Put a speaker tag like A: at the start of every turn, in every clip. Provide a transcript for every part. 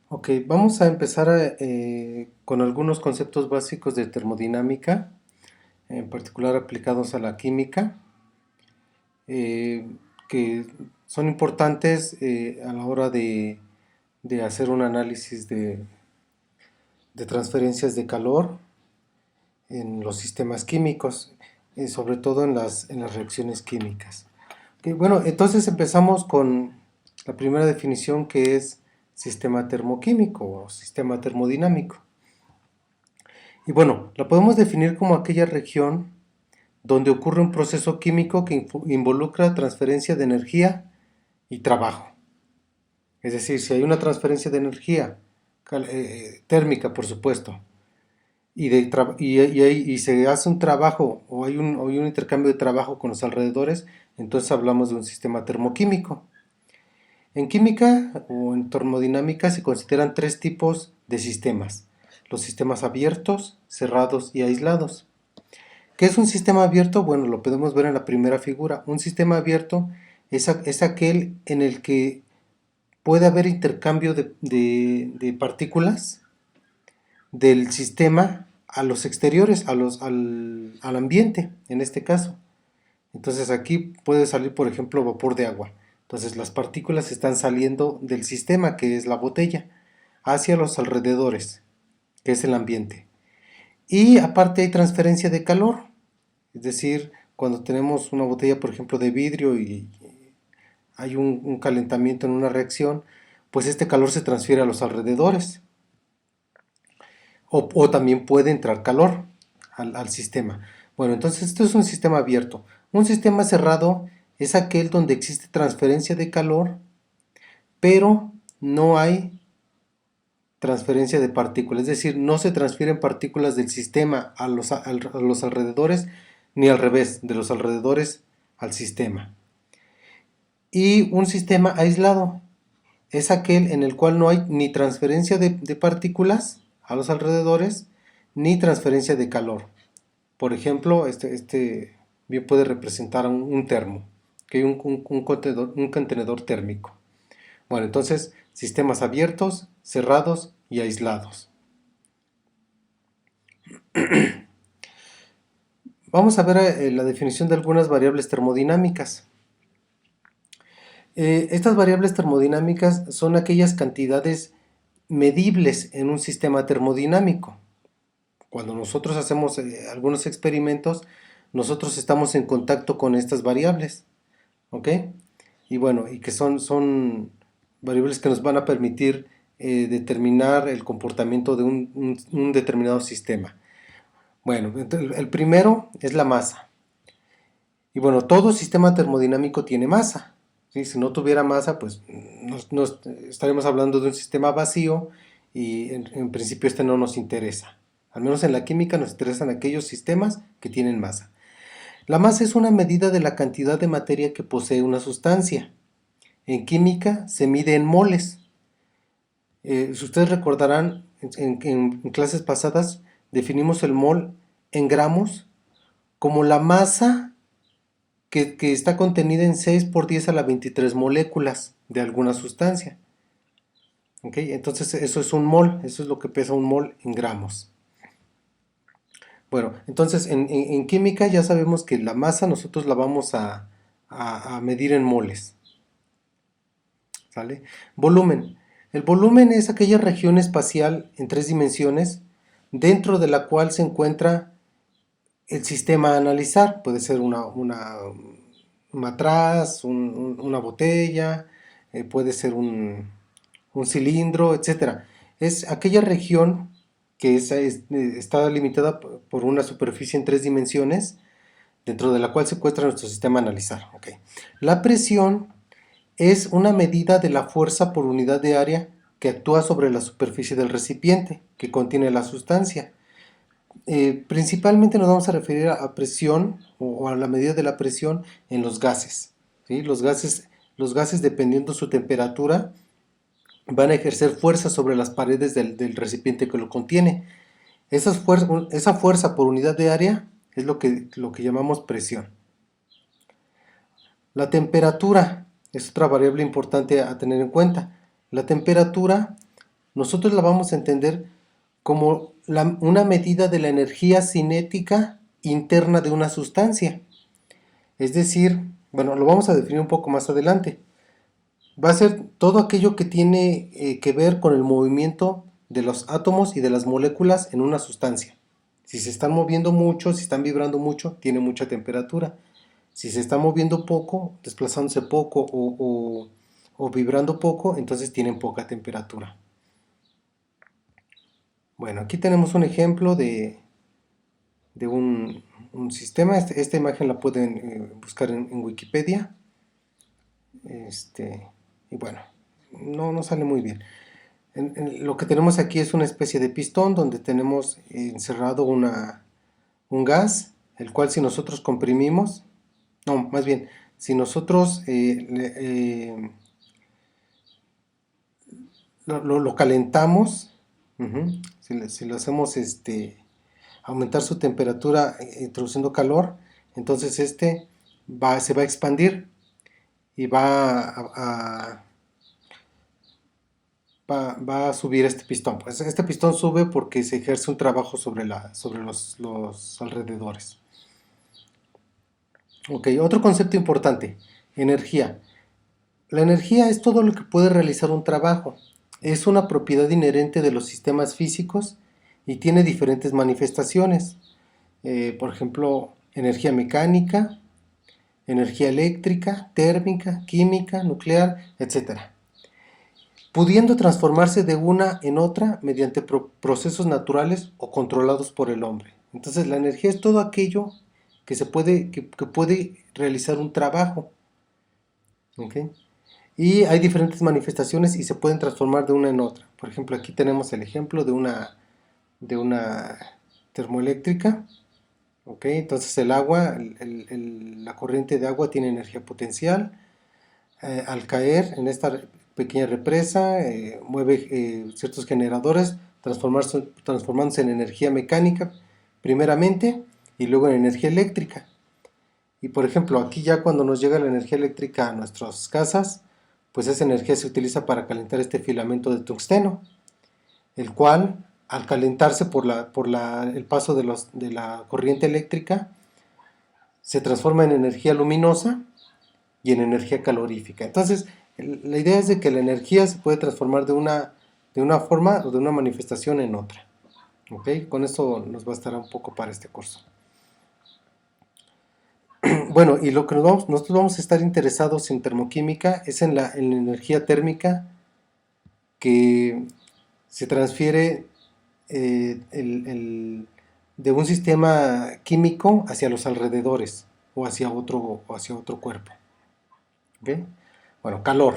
A: Ok, vamos a empezar con algunos conceptos básicos de termodinámica, en particular aplicados a la química, eh, que son importantes a la hora de hacer un análisis de transferencias de calor en los sistemas químicos, sobre todo en las reacciones químicas. Bueno, entonces empezamos con la primera definición, que es sistema termoquímico o sistema termodinámico. Y bueno, la podemos definir como aquella región donde ocurre un proceso químico que involucra transferencia de energía y trabajo. Es decir, si hay una transferencia de energía térmica, por supuesto, y se hace un trabajo o hay un intercambio de trabajo con los alrededores, entonces hablamos de un sistema termoquímico. En química o en termodinámica se consideran tres tipos de sistemas: los sistemas abiertos, cerrados y aislados. ¿Qué es un sistema abierto? Bueno, lo podemos ver en la primera figura. Un sistema abierto es aquel en el que puede haber intercambio de partículas del sistema a los exteriores, al ambiente, en este caso. Entonces aquí puede salir, por ejemplo, vapor de agua. Entonces las partículas están saliendo del sistema, que es la botella, hacia los alrededores, que es el ambiente. Y aparte hay transferencia de calor. Es decir, cuando tenemos una botella, por ejemplo, de vidrio y hay un calentamiento en una reacción, pues este calor se transfiere a los alrededores. O también puede entrar calor al sistema. Bueno, entonces esto es un sistema abierto. Un sistema cerrado es aquel donde existe transferencia de calor, pero no hay transferencia de partículas. Es decir, no se transfieren partículas del sistema a los alrededores, ni al revés, de los alrededores al sistema. Y un sistema aislado es aquel en el cual no hay ni transferencia de partículas a los alrededores, ni transferencia de calor. Por ejemplo, este bien puede representar un termo, que hay un contenedor térmico. Bueno, entonces, sistemas abiertos, cerrados y aislados. Vamos a ver la definición de algunas variables termodinámicas. Estas variables termodinámicas son aquellas cantidades medibles en un sistema termodinámico. Cuando nosotros hacemos algunos experimentos, nosotros estamos en contacto con estas variables, ¿ok? Y bueno, y que son variables que nos van a permitir determinar el comportamiento de un determinado sistema. Bueno, el primero es la masa. Y bueno, todo sistema termodinámico tiene masa, ¿sí? Si no tuviera masa, pues estaremos hablando de un sistema vacío y en principio este no nos interesa. Al menos en la química nos interesan aquellos sistemas que tienen masa. La masa es una medida de la cantidad de materia que posee una sustancia. En química se mide en moles. Si ustedes recordarán, en clases pasadas definimos el mol en gramos como la masa que está contenida en 6 por 10 a la 23 moléculas de alguna sustancia. ¿Okay? Entonces eso es un mol, eso es lo que pesa un mol en gramos. Bueno, entonces en química ya sabemos que la masa nosotros la vamos a medir en moles. ¿Sale? Volumen. El volumen es aquella región espacial en 3 dimensiones dentro de la cual se encuentra el sistema a analizar. Puede ser una matraz, una botella, puede ser un cilindro, etcétera. Es aquella región que está limitada por una superficie en 3 dimensiones, dentro de la cual se encuentra nuestro sistema a analizar. Okay. La presión es una medida de la fuerza por unidad de área que actúa sobre la superficie del recipiente que contiene la sustancia. Principalmente nos vamos a referir a presión o a la medida de la presión en los gases, ¿sí? Los gases, dependiendo su temperatura, van a ejercer fuerza sobre las paredes del recipiente que lo contiene. Esa fuerza por unidad de área es lo que llamamos presión. La temperatura es otra variable importante a tener en cuenta. La temperatura nosotros la vamos a entender como una medida de la energía cinética interna de una sustancia. Es decir, bueno, lo vamos a definir un poco más adelante. Va a ser todo aquello que tiene que ver con el movimiento de los átomos y de las moléculas en una sustancia. Si se están moviendo mucho, si están vibrando mucho, tiene mucha temperatura. Si se está moviendo poco, desplazándose poco o vibrando poco, entonces tienen poca temperatura. Bueno, aquí tenemos un ejemplo de un sistema. Esta imagen la pueden buscar en Wikipedia. Y bueno, no sale muy bien. Lo que tenemos aquí es una especie de pistón donde tenemos encerrado un gas, el cual si nosotros comprimimos, no, más bien, si nosotros lo calentamos, si lo hacemos aumentar su temperatura introduciendo calor, entonces se va a expandir y va a subir este pistón. Pues este pistón sube porque se ejerce un trabajo sobre los alrededores. Ok, otro concepto importante, energía. La energía es todo lo que puede realizar un trabajo. Es una propiedad inherente de los sistemas físicos y tiene diferentes manifestaciones. Por ejemplo, energía mecánica, energía eléctrica, térmica, química, nuclear, etc. Pudiendo transformarse de una en otra mediante procesos naturales o controlados por el hombre. Entonces la energía es todo aquello que puede realizar un trabajo. ¿Okay? Y hay diferentes manifestaciones y se pueden transformar de una en otra. Por ejemplo, aquí tenemos el ejemplo de una termoeléctrica. ¿Okay? Entonces el agua, la corriente de agua tiene energía potencial. Al caer en esta pequeña represa, mueve ciertos generadores, transformándose en energía mecánica primeramente y luego en energía eléctrica. Y por ejemplo, aquí ya cuando nos llega la energía eléctrica a nuestras casas, pues esa energía se utiliza para calentar este filamento de tungsteno, el cual al calentarse por el paso de la corriente eléctrica, se transforma en energía luminosa y en energía calorífica. Entonces, la idea es de que la energía se puede transformar de una forma o de una manifestación en otra. ¿Ok? Con eso nos bastará un poco para este curso. Bueno, y lo que nosotros vamos a estar interesados en termoquímica es en la energía térmica que se transfiere de un sistema químico hacia los alrededores o hacia otro cuerpo. ¿Okay? Bueno, calor.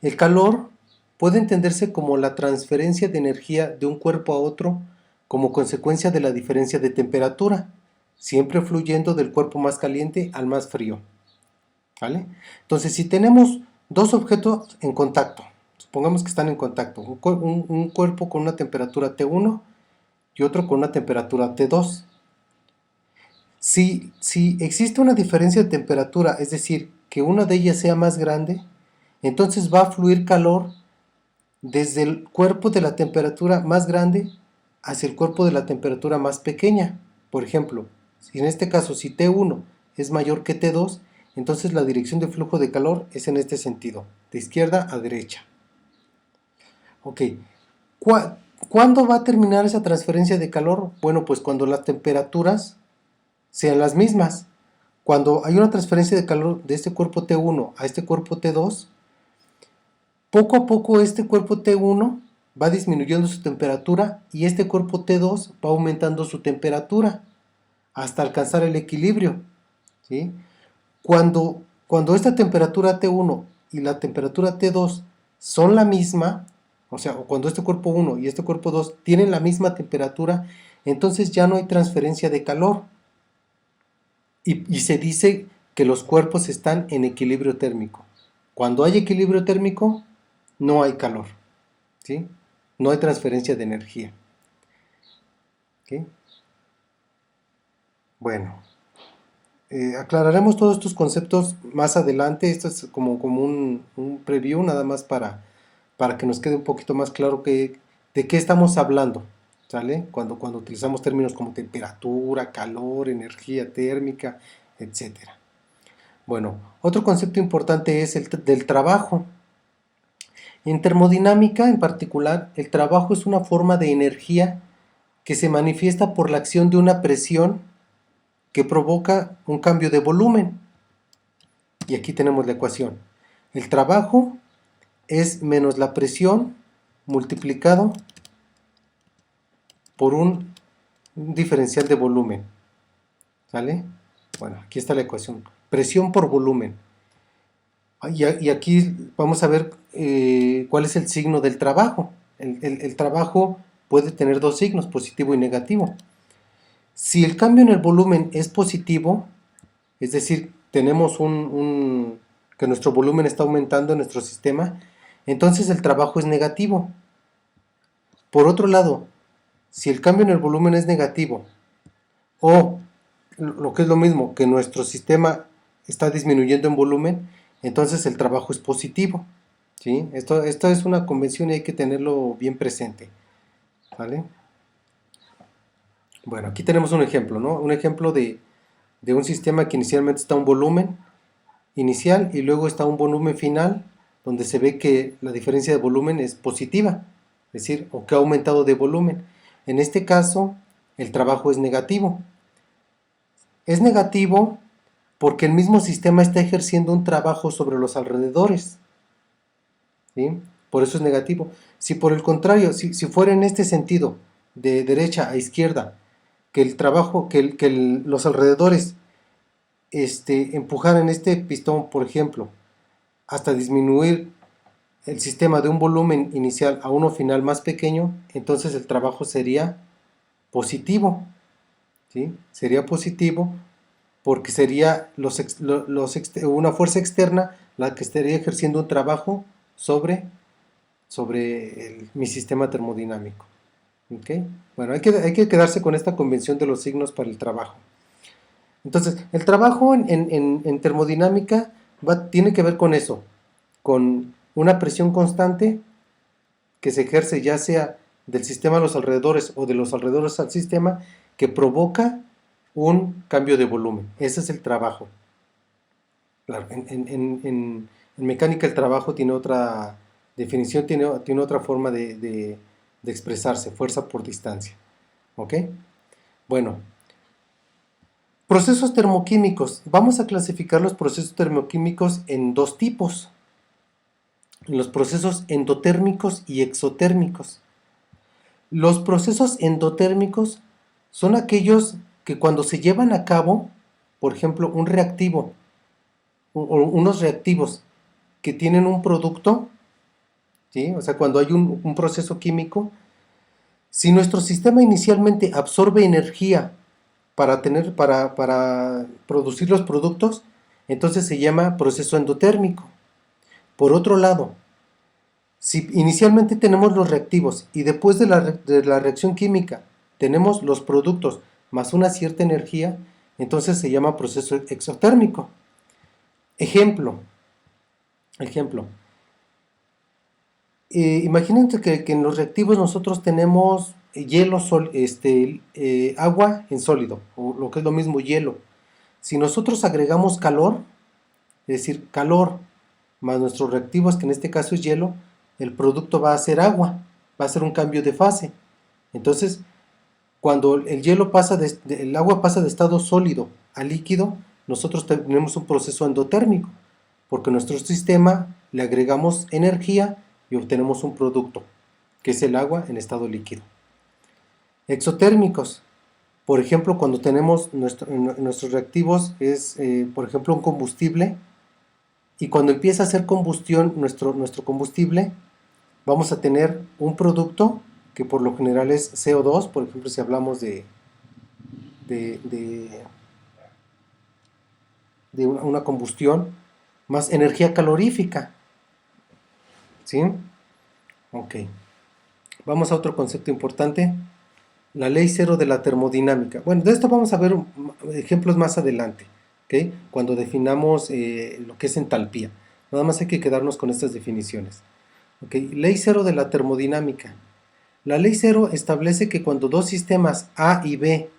A: El calor puede entenderse como la transferencia de energía de un cuerpo a otro como consecuencia de la diferencia de temperatura, siempre fluyendo del cuerpo más caliente al más frío. ¿Vale? Entonces, si tenemos dos objetos en contacto, supongamos que están en contacto, un cuerpo con una temperatura T1 y otro con una temperatura T2. Si existe una diferencia de temperatura, es decir, que una de ellas sea más grande, entonces va a fluir calor desde el cuerpo de la temperatura más grande hacia el cuerpo de la temperatura más pequeña. Por ejemplo, si en este caso si T1 es mayor que T2, entonces la dirección de flujo de calor es en este sentido, de izquierda a derecha. Ok, ¿cuándo va a terminar esa transferencia de calor? Bueno, pues cuando las temperaturas sean las mismas. Cuando hay una transferencia de calor de este cuerpo T1 a este cuerpo T2, poco a poco este cuerpo T1 va disminuyendo su temperatura y este cuerpo T2 va aumentando su temperatura hasta alcanzar el equilibrio. ¿Sí? Cuando esta temperatura T1 y la temperatura T2 son la misma, o sea, cuando este cuerpo 1 y este cuerpo 2 tienen la misma temperatura, entonces ya no hay transferencia de calor. Y se dice que los cuerpos están en equilibrio térmico. Cuando hay equilibrio térmico, no hay calor, ¿sí? No hay transferencia de energía. ¿Okay? Bueno, aclararemos todos estos conceptos más adelante. Esto es como un preview, nada más para para que nos quede un poquito más claro de qué estamos hablando, ¿sale? Cuando utilizamos términos como temperatura, calor, energía térmica, etcétera. Bueno, otro concepto importante es el del trabajo. En termodinámica, en particular, el trabajo es una forma de energía que se manifiesta por la acción de una presión que provoca un cambio de volumen. Y aquí tenemos la ecuación. El trabajo es menos la presión multiplicado por un diferencial de volumen. ¿Sale? Bueno, aquí está la ecuación. Presión por volumen. Y aquí vamos a ver cuál es el signo del trabajo. El trabajo puede tener dos signos, positivo y negativo. Si el cambio en el volumen es positivo, es decir, tenemos que nuestro volumen está aumentando en nuestro sistema, entonces el trabajo es negativo. Por otro lado, si el cambio en el volumen es negativo, o lo que es lo mismo, que nuestro sistema está disminuyendo en volumen, entonces el trabajo es positivo. ¿Sí? Esto es una convención y hay que tenerlo bien presente. ¿Vale? Bueno, aquí tenemos un ejemplo, ¿no? Un ejemplo de un sistema que inicialmente está un volumen inicial y luego está un volumen final, donde se ve que la diferencia de volumen es positiva, es decir, o que ha aumentado de volumen. En este caso, el trabajo es negativo. Es negativo porque el mismo sistema está ejerciendo un trabajo sobre los alrededores. ¿Sí? Por eso es negativo. Si por el contrario, si fuera en este sentido, de derecha a izquierda, que el trabajo, los alrededores empujaran este pistón, por ejemplo, hasta disminuir el sistema de un volumen inicial a uno final más pequeño, entonces el trabajo sería positivo. ¿Sí? Sería positivo porque sería una fuerza externa la que estaría ejerciendo un trabajo sobre mi sistema termodinámico. ¿Okay? Bueno, hay que quedarse con esta convención de los signos para el trabajo. Entonces, el trabajo en termodinámica tiene que ver con eso, con una presión constante que se ejerce ya sea del sistema a los alrededores o de los alrededores al sistema, que provoca un cambio de volumen. Ese es el trabajo. Claro, en mecánica el trabajo tiene otra definición, tiene otra forma de expresarse, fuerza por distancia. ¿Ok? Bueno, procesos termoquímicos. Vamos a clasificar los procesos termoquímicos en dos tipos. Los procesos endotérmicos y exotérmicos. Los procesos endotérmicos son aquellos que cuando se llevan a cabo, por ejemplo, un reactivo o unos reactivos que tienen un producto, ¿sí? O sea, cuando hay un proceso químico, si nuestro sistema inicialmente absorbe energía para producir los productos, entonces se llama proceso endotérmico. Por otro lado, si inicialmente tenemos los reactivos y después de la reacción química tenemos los productos más una cierta energía, entonces se llama proceso exotérmico. Ejemplo. Imagínense que en los reactivos nosotros tenemos agua en sólido, o lo que es lo mismo hielo. Si nosotros agregamos calor, es decir, calor más nuestros reactivos, que en este caso es hielo, el producto va a ser agua, va a ser un cambio de fase. Entonces, cuando el agua pasa de estado sólido a líquido, nosotros tenemos un proceso endotérmico, porque a nuestro sistema le agregamos energía y obtenemos un producto, que es el agua en estado líquido. Exotérmicos, por ejemplo, cuando tenemos nuestros reactivos es, por ejemplo, un combustible, y cuando empieza a hacer combustión nuestro combustible, vamos a tener un producto que por lo general es CO2, por ejemplo, si hablamos de una combustión, más energía calorífica. ¿Sí? Ok. Vamos a otro concepto importante, la ley cero de la termodinámica. Bueno, de esto vamos a ver ejemplos más adelante, ¿ok? Cuando definamos lo que es entalpía. Nada más hay que quedarnos con estas definiciones. Ok, ley cero de la termodinámica. La ley cero establece que cuando dos sistemas A y B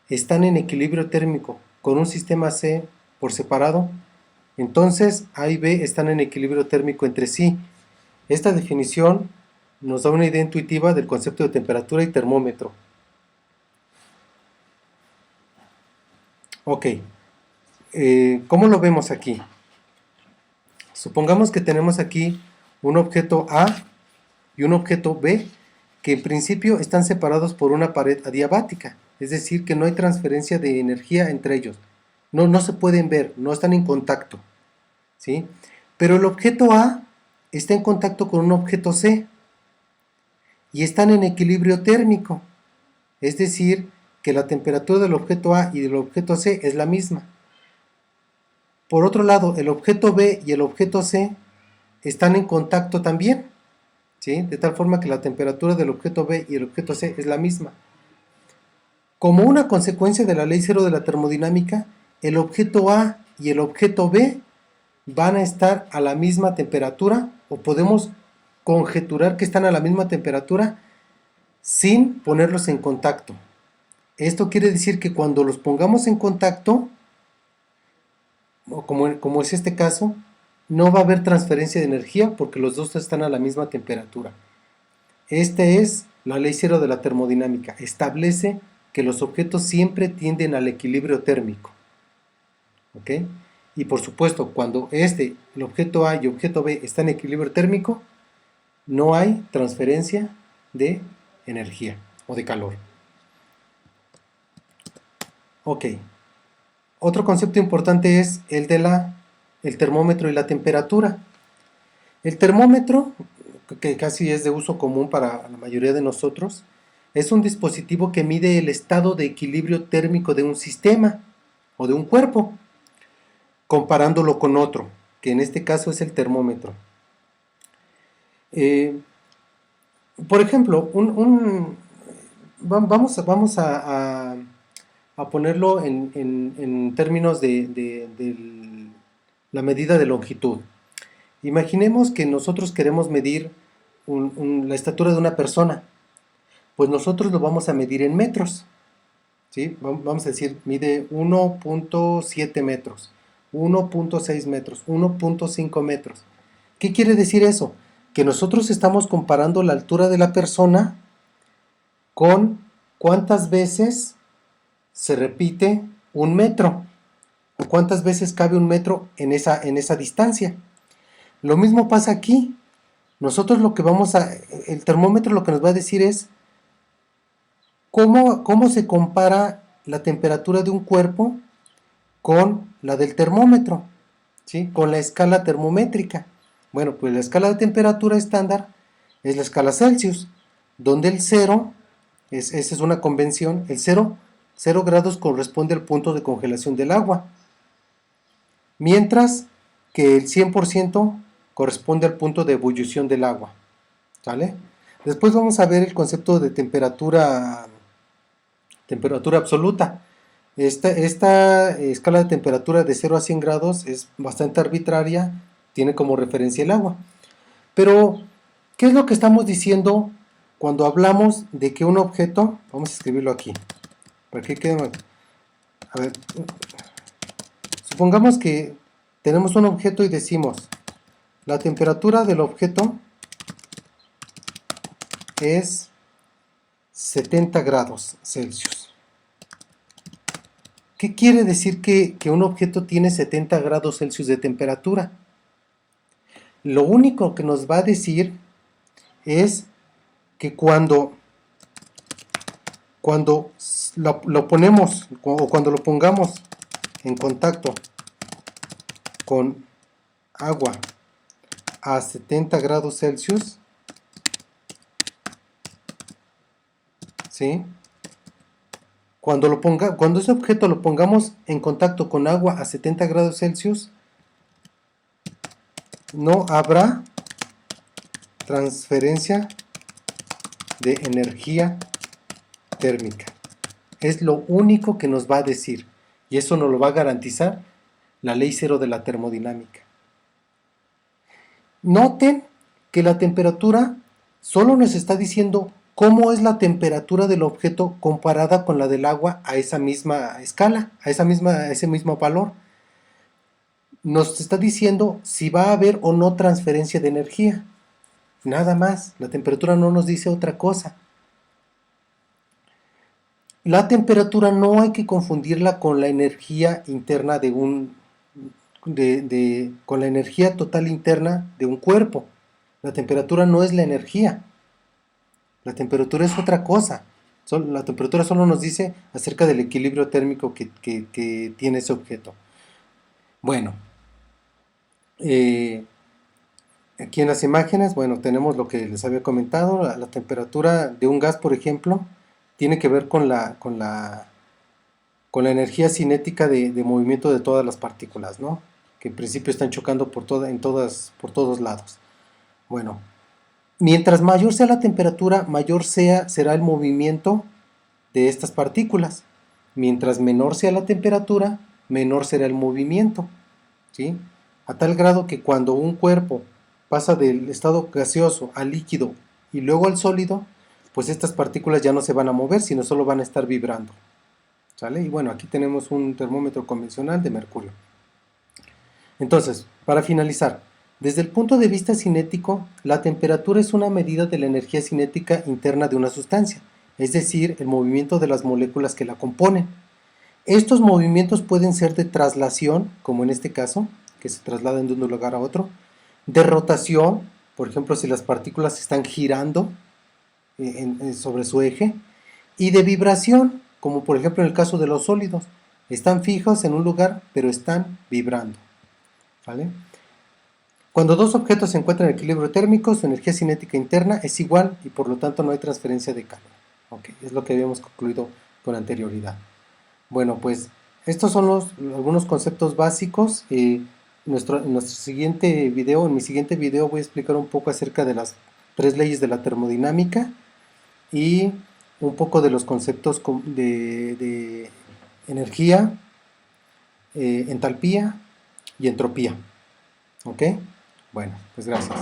A: están en equilibrio térmico con un sistema C por separado, entonces A y B están en equilibrio térmico entre sí. Esta definición nos da una idea intuitiva del concepto de temperatura y termómetro. Ok, ¿cómo lo vemos aquí? Supongamos que tenemos aquí un objeto A y un objeto B que en principio están separados por una pared adiabática, es decir, que no hay transferencia de energía entre ellos. No se pueden ver, no están en contacto, ¿sí? Pero el objeto A está en contacto con un objeto C y están en equilibrio térmico, es decir, que la temperatura del objeto A y del objeto C es la misma. Por otro lado, el objeto B y el objeto C están en contacto también, ¿sí? De tal forma que la temperatura del objeto B y el objeto C es la misma. Como una consecuencia de la ley cero de la termodinámica, el objeto A y el objeto B van a estar a la misma temperatura, o podemos conjeturar que están a la misma temperatura sin ponerlos en contacto. Esto quiere decir que cuando los pongamos en contacto, o como es este caso, no va a haber transferencia de energía porque los dos están a la misma temperatura. Esta es la ley cero de la termodinámica. Establece que los objetos siempre tienden al equilibrio térmico. ¿Ok? Y por supuesto, cuando el objeto A y el objeto B están en equilibrio térmico, no hay transferencia de energía o de calor. Ok. Otro concepto importante es el de el termómetro y la temperatura. El termómetro, que casi es de uso común para la mayoría de nosotros, es un dispositivo que mide el estado de equilibrio térmico de un sistema o de un cuerpo, comparándolo con otro, que en este caso es el termómetro. Por ejemplo, vamos a ponerlo en términos de la medida de longitud. Imaginemos que nosotros queremos medir la estatura de una persona, pues nosotros lo vamos a medir en metros, ¿sí? Vamos a decir, mide 1.7 metros, 1.6 metros, 1.5 metros. ¿Qué quiere decir eso? Que nosotros estamos comparando la altura de la persona con cuántas veces se repite un metro, o cuántas veces cabe un metro en esa distancia. Lo mismo pasa aquí. Nosotros el termómetro lo que nos va a decir es cómo se compara la temperatura de un cuerpo con la del termómetro, ¿sí? Con la escala termométrica. Bueno, pues la escala de temperatura estándar es la escala Celsius, donde el 0, esa es una convención, el 0 grados corresponde al punto de congelación del agua, mientras que el 100% corresponde al punto de ebullición del agua, ¿vale? Después vamos a ver el concepto de temperatura absoluta. Esta escala de temperatura de 0 a 100 grados es bastante arbitraria, tiene como referencia el agua. Pero, ¿qué es lo que estamos diciendo cuando hablamos de que un objeto, vamos a escribirlo aquí, para que quede mal. A ver, supongamos que tenemos un objeto y decimos, la temperatura del objeto es 70 grados Celsius. ¿Qué quiere decir que un objeto tiene 70 grados Celsius de temperatura? Lo único que nos va a decir es que cuando lo ponemos o cuando lo pongamos en contacto con agua a 70 grados Celsius, ¿sí? Cuando ese objeto lo pongamos en contacto con agua a 70 grados Celsius, no habrá transferencia de energía térmica. Es lo único que nos va a decir, y eso nos lo va a garantizar la ley cero de la termodinámica. Noten que la temperatura solo nos está diciendo cómo es la temperatura del objeto comparada con la del agua a esa misma escala, a ese mismo valor. Nos está diciendo si va a haber o no transferencia de energía. Nada más, la temperatura no nos dice otra cosa. La temperatura no hay que confundirla con la energía interna con la energía total interna de un cuerpo. La temperatura no es la energía. La temperatura es otra cosa. La temperatura solo nos dice acerca del equilibrio térmico que tiene ese objeto. Bueno, aquí en las imágenes, bueno, tenemos lo que les había comentado. La temperatura de un gas, por ejemplo, tiene que ver con la energía cinética de movimiento de todas las partículas, ¿no? Que en principio están chocando por todos lados. Bueno, mientras mayor sea la temperatura, mayor será el movimiento de estas partículas. Mientras menor sea la temperatura, menor será el movimiento, ¿sí? A tal grado que cuando un cuerpo pasa del estado gaseoso al líquido y luego al sólido, pues estas partículas ya no se van a mover, sino solo van a estar vibrando. ¿Sale? Y bueno, aquí tenemos un termómetro convencional de mercurio. Entonces, para finalizar, desde el punto de vista cinético, la temperatura es una medida de la energía cinética interna de una sustancia, es decir, el movimiento de las moléculas que la componen. Estos movimientos pueden ser de traslación, como en este caso, que se trasladan de un lugar a otro, de rotación, por ejemplo, si las partículas están girando sobre su eje, y de vibración, como por ejemplo en el caso de los sólidos, están fijos en un lugar, pero están vibrando. ¿Vale? Cuando dos objetos se encuentran en equilibrio térmico, su energía cinética interna es igual y por lo tanto no hay transferencia de calor. Okay, es lo que habíamos concluido con anterioridad. Bueno, pues estos son algunos conceptos básicos. En nuestro siguiente video, en mi siguiente video voy a explicar un poco acerca de las 3 leyes de la termodinámica y un poco de los conceptos de energía, entalpía y entropía. ¿Ok? Bueno, pues gracias.